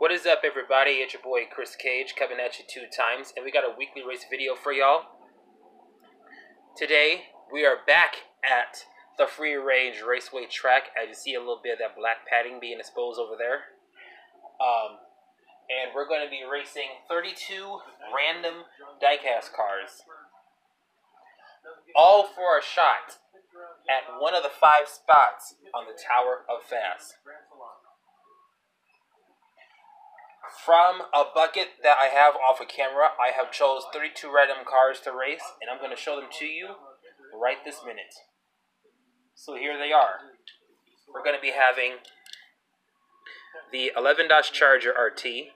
What is up, everybody? It's your boy Chris Cage coming at you 2 times, and we got a weekly race video for y'all. Today we are back at the free range raceway track. As you see a little bit of that black padding being exposed over there. And we're going to be racing 32 random diecast cars, all for a shot at one of the 5 spots on the Tower of Fast. From a bucket that I have off of camera, I have chose 32 random cars to race, and I'm going to show them to you right this minute. So here they are. We're going to be having the 11 Dodge Charger RT,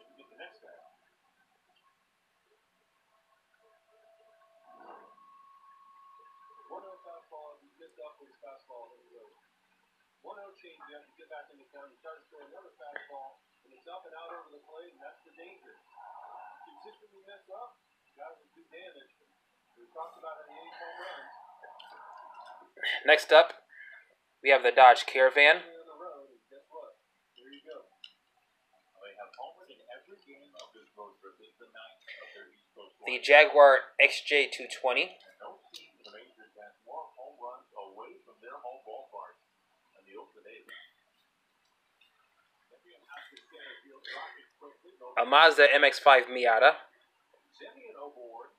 up and out over the plate, and that's the danger. Consistently mess up, guys will do damage. We talked about it in the 8 home runs. Next up, we have the Dodge Caravan. The road, and guess what? There you go. They have homered in every game of this road trip. This is the 9th of their East Coast. The Jaguar XJ220. No team in the Rangers has more home runs away from their home ballpark than the Oakland A's. A Mazda MX-5 Miata. Simeon aboard.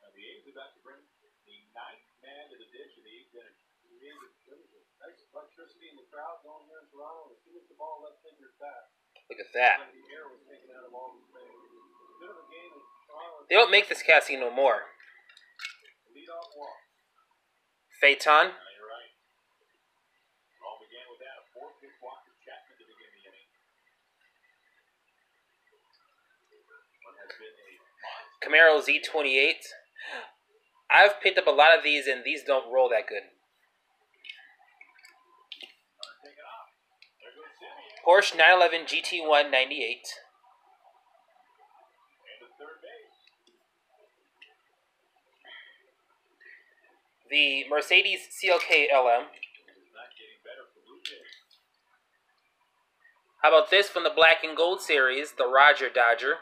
And the A's about to bring the 9th man to the ditch, and the A's got nice electricity in the crowd going here in Toronto. As soon as the ball left fingers back, Look at that. the air was taken out of all the fans. Bit of a game in Toronto. They don't make this casting no more. Lead off walk. Phaeton. You're right. It all began with that. A 4-pitch walk to Chapman to begin the inning. Camaro Z28. I've picked up a lot of these, and these don't roll that good. Porsche 911 GT1 98. The Mercedes CLK LM. How about this from the Black and Gold series, the Roger Dodger.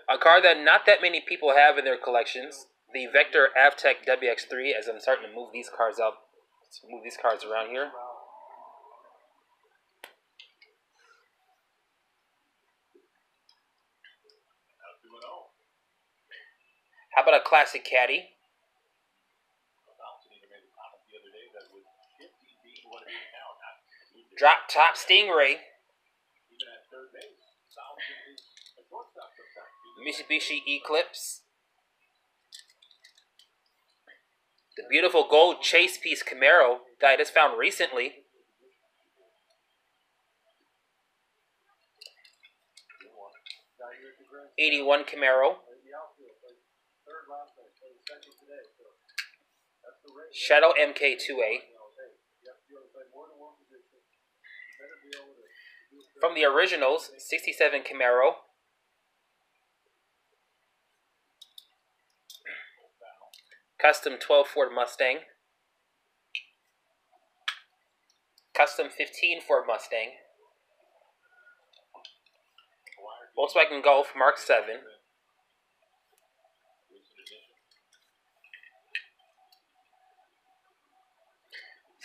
A car that not that many people have in their collections, the Vector Avtec WX3, as I'm starting to move these cars out, move these cars around here. How about a classic caddy? Drop top Stingray. Mitsubishi Eclipse. The beautiful gold chase piece Camaro that I just found recently. '81 Camaro. Shadow MK2A. From the originals, '67 Camaro. Custom 12 Ford Mustang. Custom 15 Ford Mustang. Volkswagen Golf Mark 7.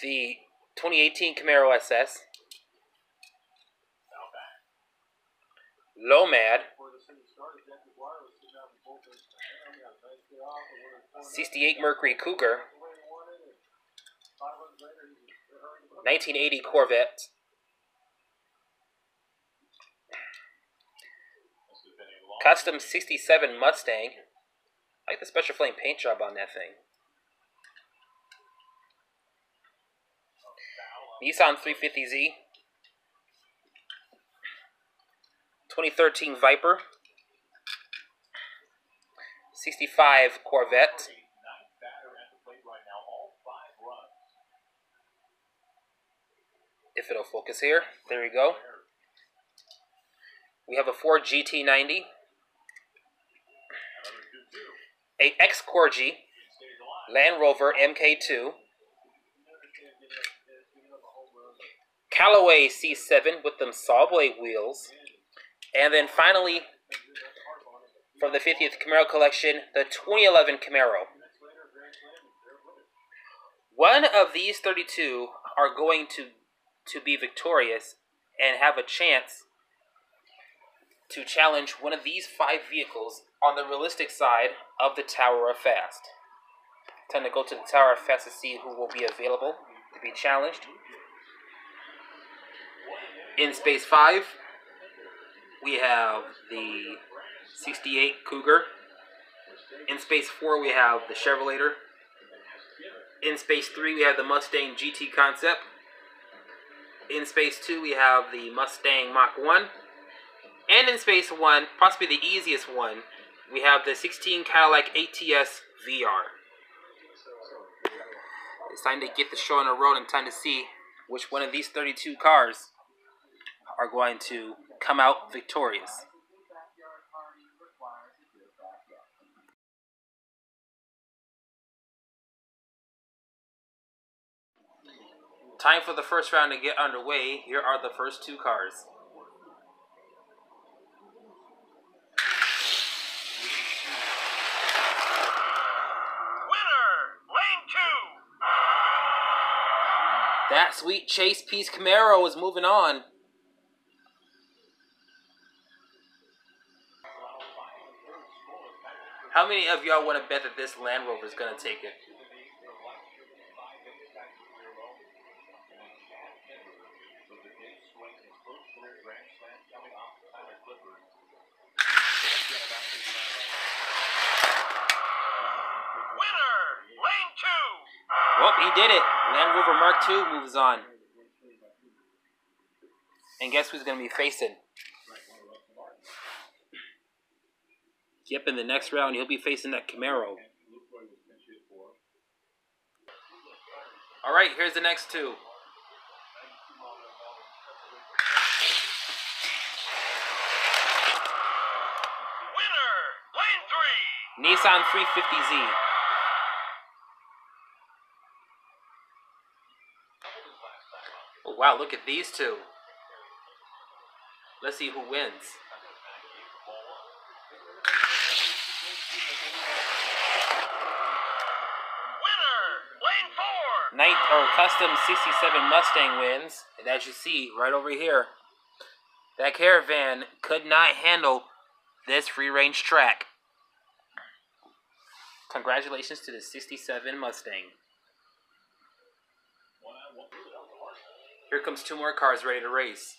The 2018 Camaro SS. Lomad. 68 Mercury Cougar. 1980 Corvette. Custom 67 Mustang. I like the special flame paint job on that thing. Nissan 350Z. 2013 Viper. 65 Corvette. If it'll focus here. There we go. We have a Ford GT90. A X-Corgi Land Rover MK2, Callaway C7 with them saw blade wheels, and then finally, from the 50th Camaro collection, the 2011 Camaro. One of these 32 are going to be victorious and have a chance to challenge one of these 5 vehicles on the realistic side of the Tower of Fast. Time to go to the Tower of Fast to see who will be available to be challenged. In Space 5, we have the 68 Cougar. In Space 4, we have the Chevrolator. In Space 3, we have the Mustang GT Concept. In Space 2, we have the Mustang Mach 1. And in Space 1, possibly the easiest one, we have the 16 Cadillac ATS VR. It's time to get the show on the road and time to see which one of these 32 cars are going to come out victorious. Time for the first round to get underway. Here are the first 2 cars. That sweet Chase Piece Camaro is moving on. How many of y'all want to bet that this Land Rover is going to take it? Well, he did it. Land Rover Mark II moves on. And guess who's going to be facing? Yep, in the next round, he'll be facing that Camaro. All right, here's the next 2. Nissan 350Z. Oh, wow, look at these 2. Let's see who wins. Custom 67 Mustang wins. And as you see right over here, that Caravan could not handle this free-range track. Congratulations to the 67 Mustang. Here comes 2 more cars ready to race.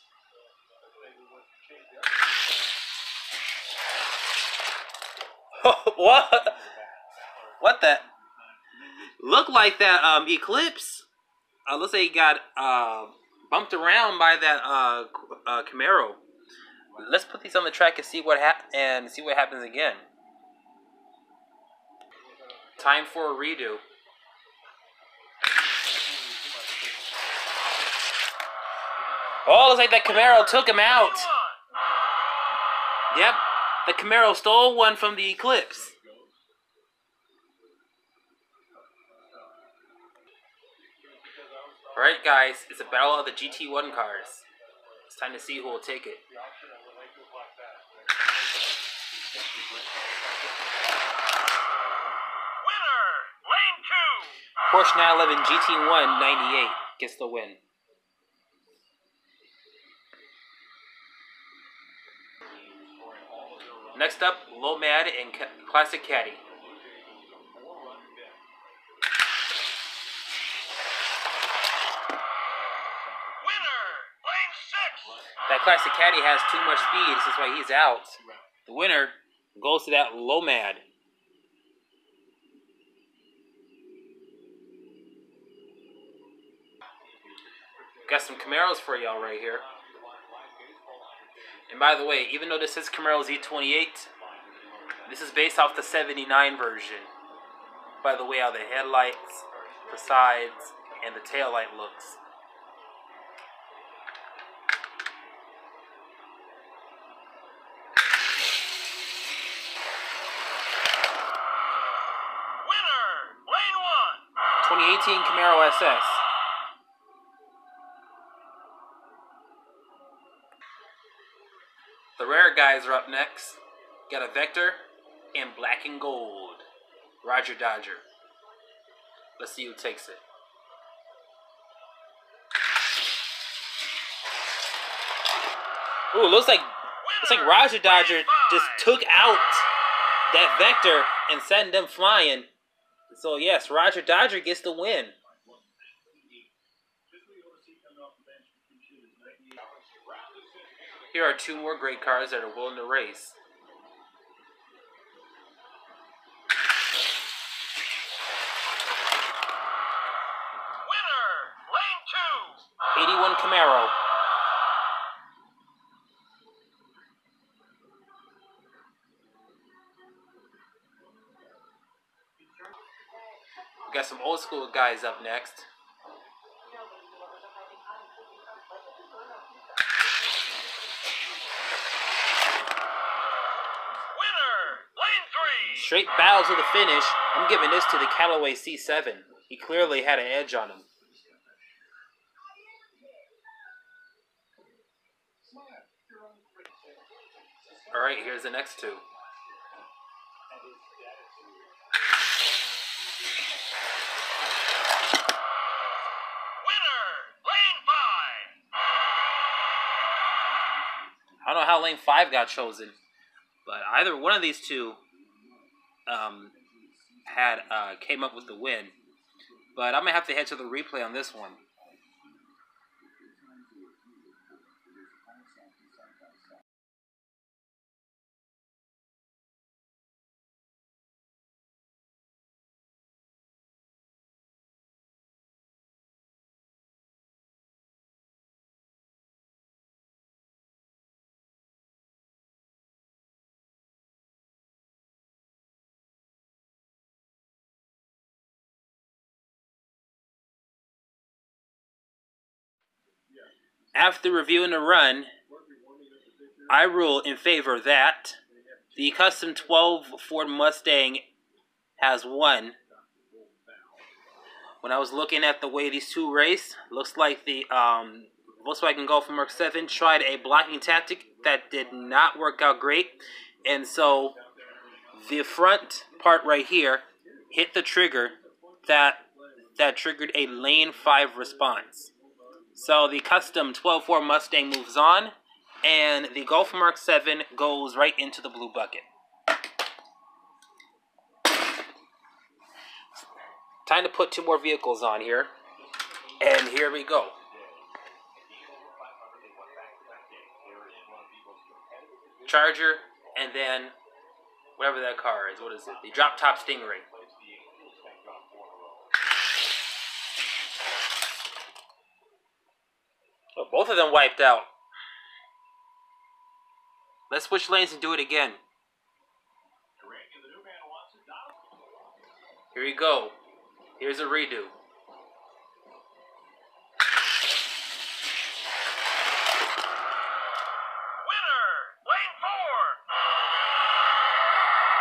What? What the? Look like that Eclipse. Looks like he got bumped around by that Camaro. Let's put these on the track and see what happens again. Time for a redo. Oh, looks like that Camaro took him out. Yep, the Camaro stole one from the Eclipse. Alright guys, it's a battle of the GT1 cars. It's time to see who will take it. Porsche 911 GT1 98 gets the win. Next up, Lomad and Classic Caddy. That Classic Caddy has too much speed, this is why he's out. The winner goes to that Lomad. Got some Camaros for y'all right here. And by the way, even though this is Camaro Z28, this is based off the 79 version. By the way, how the headlights, the sides, and the taillight looks. Winner, lane 2018 Camaro SS. The rare guys are up next. Got a Vector in black and gold. Roger Dodger. Let's see who takes it. Ooh, looks like Roger Dodger just took out that Vector and sent them flying. So yes, Roger Dodger gets the win. Here are two more great cars that are willing to race. Winner, lane 2. 81 Camaro. We got some old school guys up next. Straight battle to the finish. I'm giving this to the Callaway C7. He clearly had an edge on him. Alright, here's the next two. I don't know how lane 5 got chosen, but either one of these two came up with the win. But I'm gonna have to head to the replay on this one. After reviewing the run, I rule in favor that the Custom 12 Ford Mustang has won. When I was looking at the way these two race, looks like the Volkswagen Golf Mark 7 tried a blocking tactic that did not work out great. And so the front part right here hit the trigger that triggered a lane 5 response. So the Custom 12 Ford Mustang moves on, and the Golf Mark 7 goes right into the blue bucket. Time to put two more vehicles on here, and here we go. Charger, and then whatever that car is. What is it? The drop top Stingray. Oh, both of them wiped out. Let's switch lanes and do it again. Here you go. Here's a redo.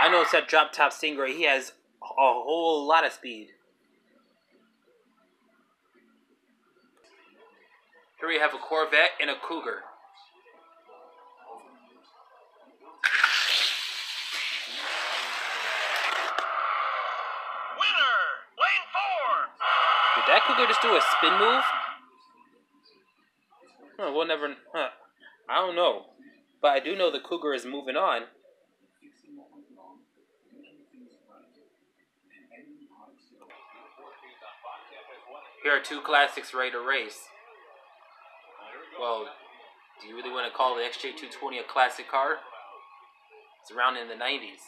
I know it's that drop top Stingray. He has a whole lot of speed. Here we have a Corvette and a Cougar. Winner, lane 4. Did that Cougar just do a spin move? We'll never. I don't know, but I do know the Cougar is moving on. Here are two classics ready to race. Well, do you really want to call the XJ220 a classic car? It's around in the 90s.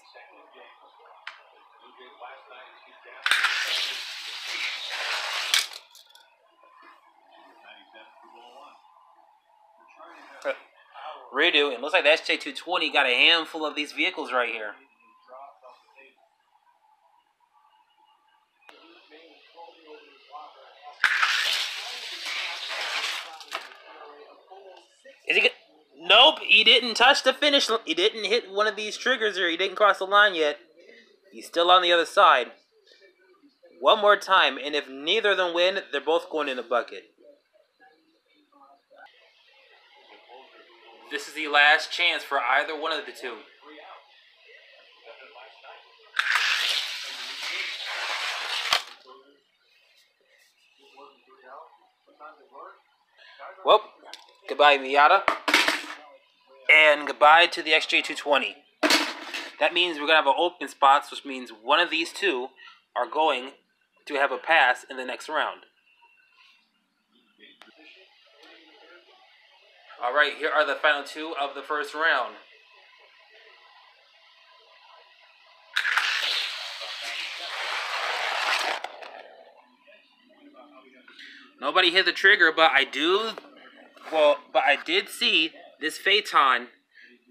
Redo. It looks like the XJ220 got a handful of these vehicles right here. Is he? Nope, he didn't touch the finish. He didn't hit one of these triggers, or he didn't cross the line yet. He's still on the other side. one more time, and if neither of them win, they're both going in the bucket. This is the last chance for either one of the two. Well, goodbye Miata, and goodbye to the XJ220. That means we're going to have open spots, which means one of these two are going to have a pass in the next round. Alright, here are the final two of the first round. Nobody hit the trigger, but I did see this Phaeton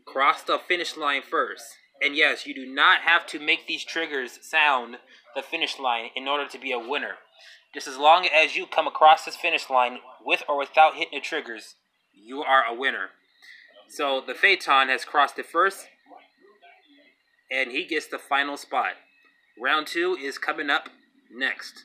cross the finish line first. And yes, you do not have to make these triggers sound the finish line in order to be a winner. Just as long as you come across this finish line with or without hitting the triggers, you are a winner. So the Phaeton has crossed it first, and he gets the final spot. Round 2 is coming up next.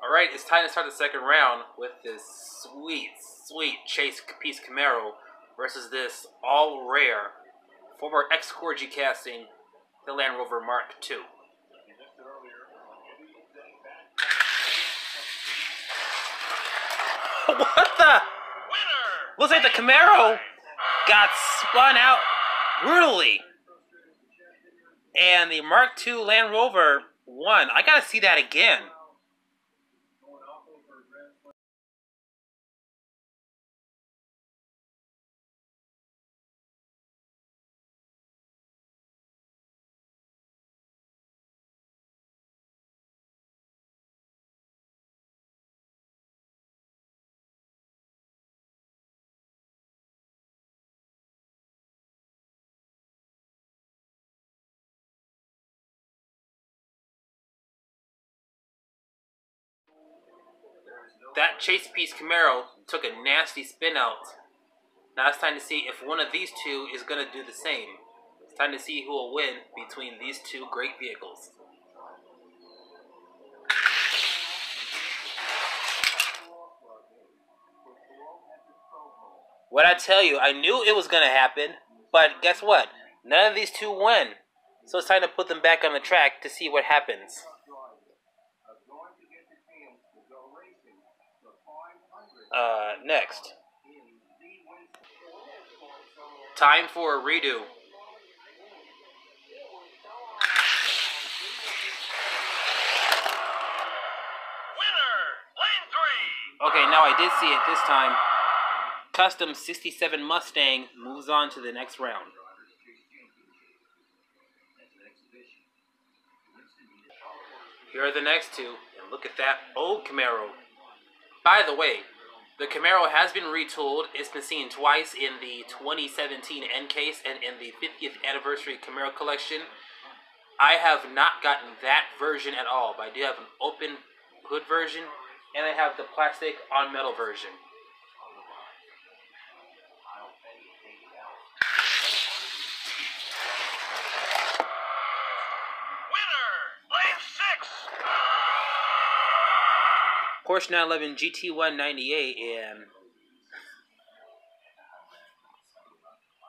Alright, it's time to start the second round with this sweet, sweet Chase piece Camaro versus this all-rare former X-Corgi casting, the Land Rover Mark II. What the? Looks like the Camaro got spun out brutally. And the Mark II Land Rover won. I gotta see that again. That Chase piece Camaro took a nasty spin out. Now it's time to see if one of these two is going to do the same. It's time to see who will win between these two great vehicles. What I tell you, I knew it was going to happen, but guess what? None of these two win. So it's time to put them back on the track to see what happens. Next. Time for a redo. Okay, now I did see it this time. Custom 67 Mustang moves on to the next round. Here are the next two, and look at that old Camaro. By the way, the Camaro has been retooled. It's been seen twice in the 2017 N case and in the 50th anniversary Camaro collection. I have not gotten that version at all, but I do have an open hood version, and I have the plastic on metal version. Porsche 911 GT198, and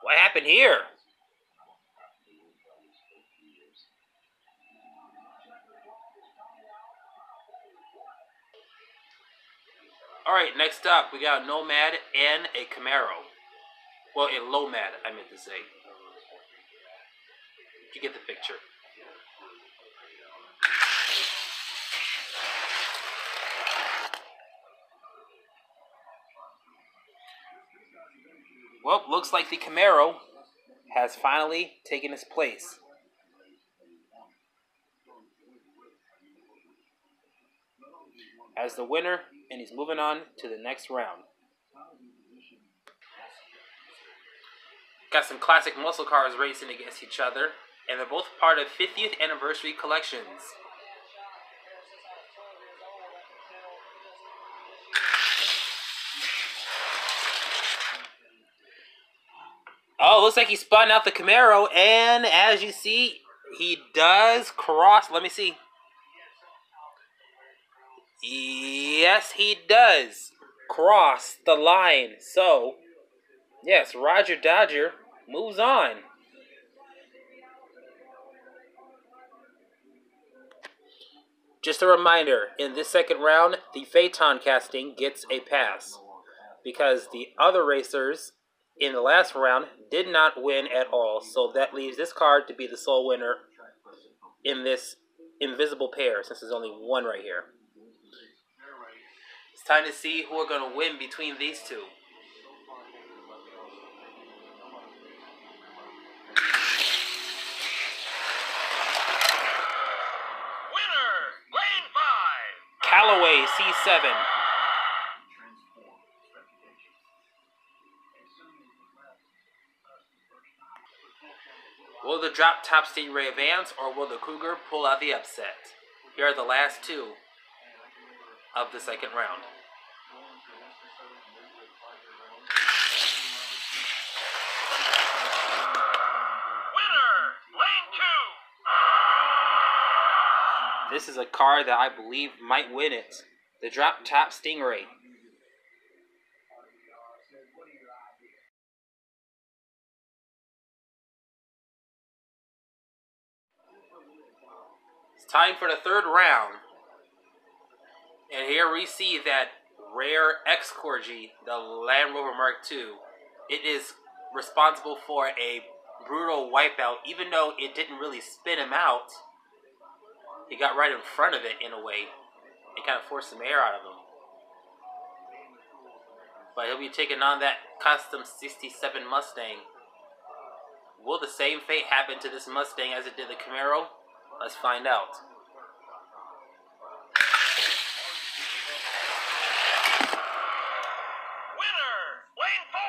what happened here? Alright, next up we got a Nomad and a Camaro. Well, a Lomad, I meant to say. You get the picture. Well, looks like the Camaro has finally taken its place. As the winner, and he's moving on to the next round. Got some classic muscle cars racing against each other, and they're both part of 50th anniversary collections. Oh, looks like he spun out the Camaro, and as you see, he does cross. Let me see. Yes, he does cross the line. So, yes, Roger Dodger moves on. Just a reminder, in this second round, the Phaeton casting gets a pass because the other racers in the last round did not win at all. So that leaves this card to be the sole winner in this invisible pair, since there's only one right here. It's time to see who are going to win between these two. Winner, lane 5. Callaway C7. Will the drop top Stingray advance, or will the Cougar pull out the upset? Here are the last two of the second round. Winner, lane 2. This is a car that I believe might win it. The drop top Stingray. It's time for the third round. And here we see that rare X Corgi, the Land Rover Mark II. It is responsible for a brutal wipeout, even though it didn't really spin him out. He got right in front of it in a way. It kind of forced some air out of him. But he'll be taking on that custom 67 Mustang. Will the same fate happen to this Mustang as it did the Camaro? Let's find out. Winner, lane 4.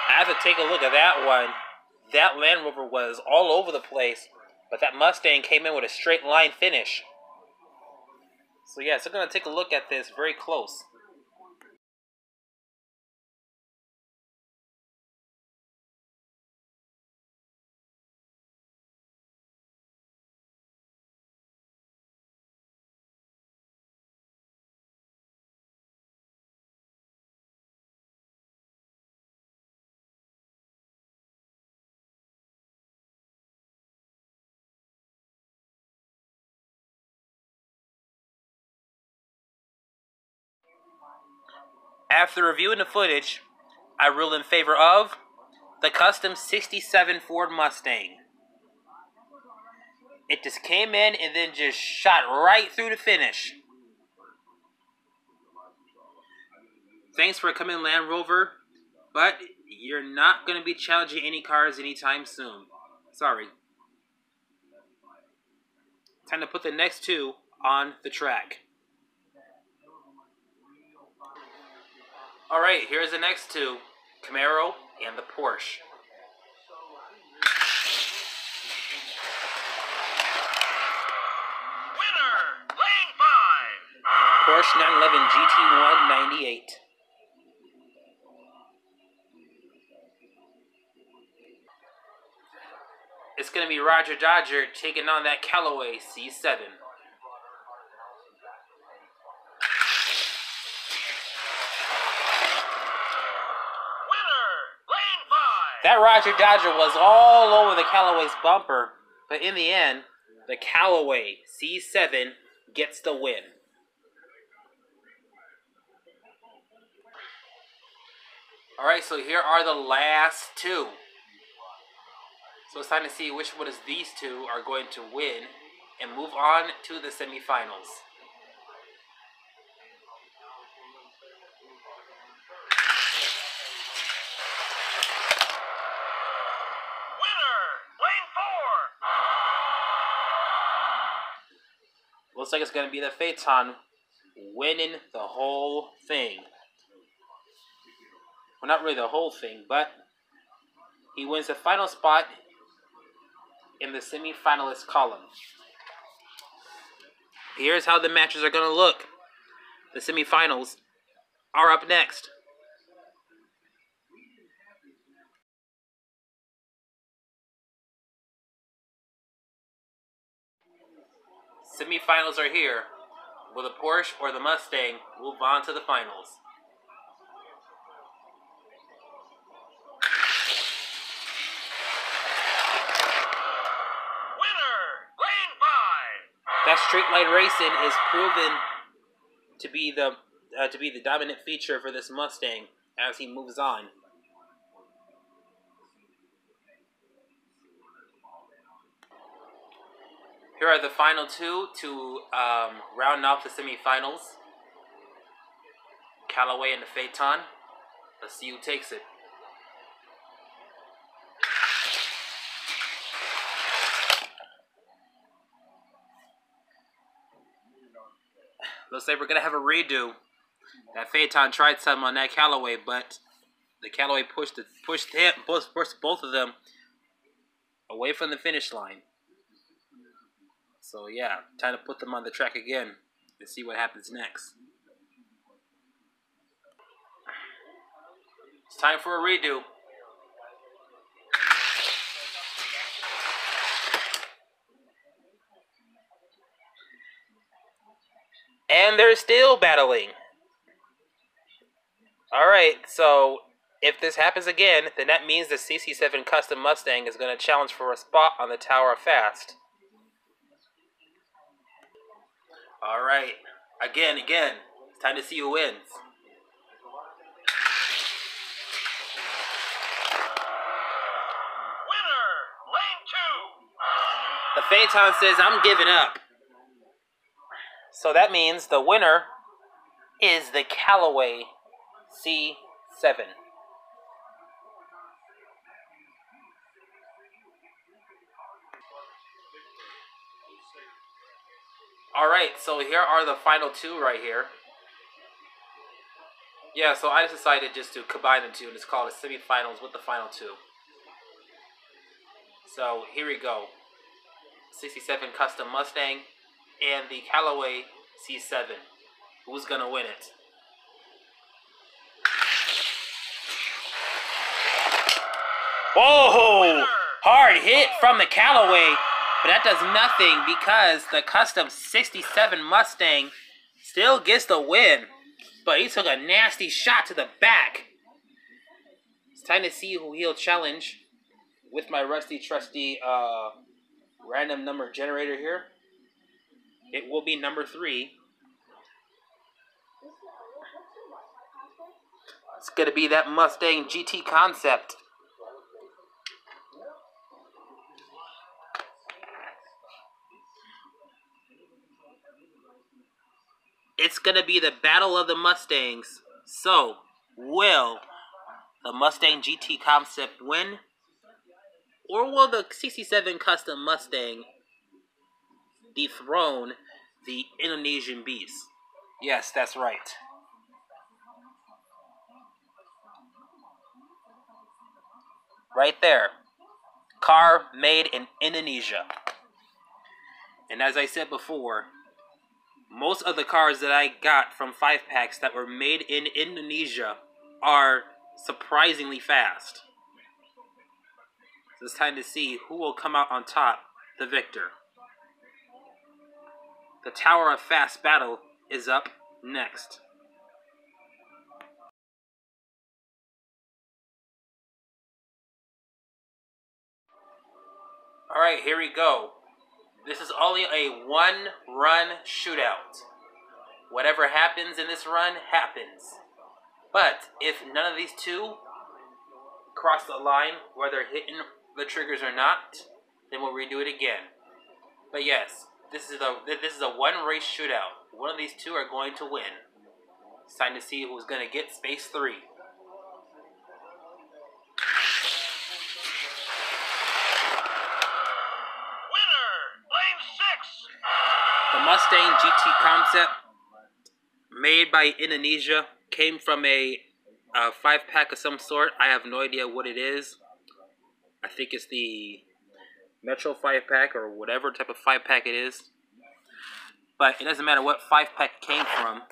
I have to take a look at that one. That Land Rover was all over the place, but that Mustang came in with a straight line finish. So yeah, so we're going to take a look at this very close. After reviewing the footage, I rule in favor of the custom 67 Ford Mustang. It just came in and then just shot right through the finish. Thanks for coming, Land Rover, but you're not going to be challenging any cars anytime soon. Sorry. Time to put the next two on the track. Alright, here's the next two, Camaro and the Porsche. Winner, lane 5. Porsche 911 GT1 98. It's going to be Roger Dodger taking on that Callaway C7. That Roger Dodger was all over the Callaway's bumper, but in the end, the Callaway C7 gets the win. Alright, so here are the last two. So it's time to see which one of these two are going to win and move on to the semifinals. Looks like it's going to be the Phaeton winning the whole thing. Well, not really the whole thing, but he wins the final spot in the semi-finalist column. Here's how the matches are going to look. The semi-finals are up next. semifinals are here. Will the Porsche or the Mustang move on to the finals? Winner, Lane 5. That straight line racing is proven to be the dominant feature for this Mustang as he moves on. Here are the final two to round off the semifinals. Callaway and the Phaeton. Let's see who takes it. Looks like we're gonna have a redo. That Phaeton tried some on that Callaway, but the Callaway pushed both of them away from the finish line. So yeah, time to put them on the track again and see what happens next. It's time for a redo. And they're still battling. Alright, so if this happens again, then that means the CC7 Custom Mustang is going to challenge for a spot on the Tower of Fast. Alright, again. It's time to see who wins. Winner, Lane 2. The Phaeton says, I'm giving up. So that means the winner is the Callaway C7. Alright, so here are the final two right here. Yeah, so I decided just to combine the two and just call it semifinals with the final two. So here we go. 67 Custom Mustang and the Callaway C7. Who's gonna win it? Whoa! Hard hit from the Callaway, but that does nothing because the Custom 67 Mustang still gets the win. But he took a nasty shot to the back. It's time to see who he'll challenge with my rusty trusty random number generator here. It will be number 3. It's going to be that Mustang GT Concept. It's going to be the battle of the Mustangs. So, will the Mustang GT Concept win? Or will the 67 Custom Mustang dethrone the Indonesian Beast? Yes, that's right. Right there. Car made in Indonesia. And as I said before, most of the cars that I got from 5-packs that were made in Indonesia are surprisingly fast. So it's time to see who will come out on top, the victor. The Tower of Fast battle is up next. Alright, here we go. This is only a one-run shootout. Whatever happens in this run, happens. But if none of these two cross the line, whether hitting the triggers or not, then we'll redo it again. But yes, this is a one-race shootout. One of these two are going to win. It's time to see who's going to get space 3. The Mustang GT Concept, made by Indonesia, came from a 5-pack of some sort. I have no idea what it is. I think it's the Metro 5-pack or whatever type of 5-pack it is. But it doesn't matter what 5-pack it came from.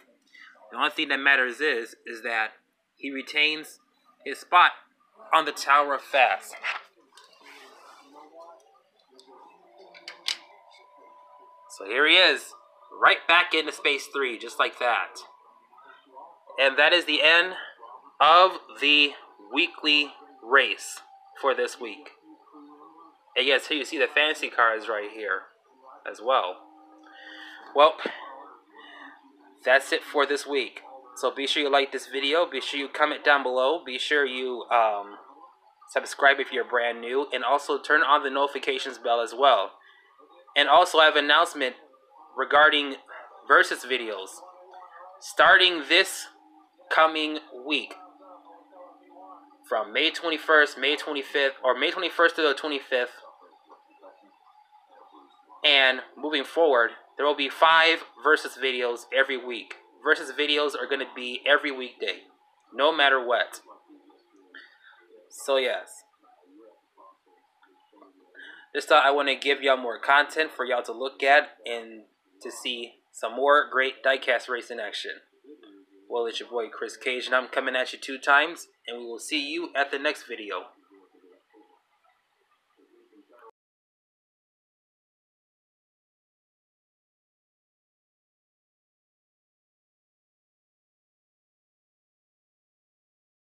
The only thing that matters is that he retains his spot on the Tower of Fast. So here he is, right back into Space 3, just like that. And that is the end of the weekly race for this week. And yes, here you see the fantasy cars right here as well. Well, that's it for this week. So be sure you like this video. Be sure you comment down below. Be sure you subscribe if you're brand new. And also turn on the notifications bell as well. And also I have an announcement regarding Versus videos. Starting this coming week. From May 21st, May 25th, or May 21st to the 25th. And moving forward, there will be 5 Versus videos every week. Versus videos are going to be every weekday, no matter what. So yes, just thought I want to give y'all more content for y'all to look at and to see some more great diecast racing action. Well, it's your boy Chris Cage, and I'm coming at you 2 times, and we will see you at the next video.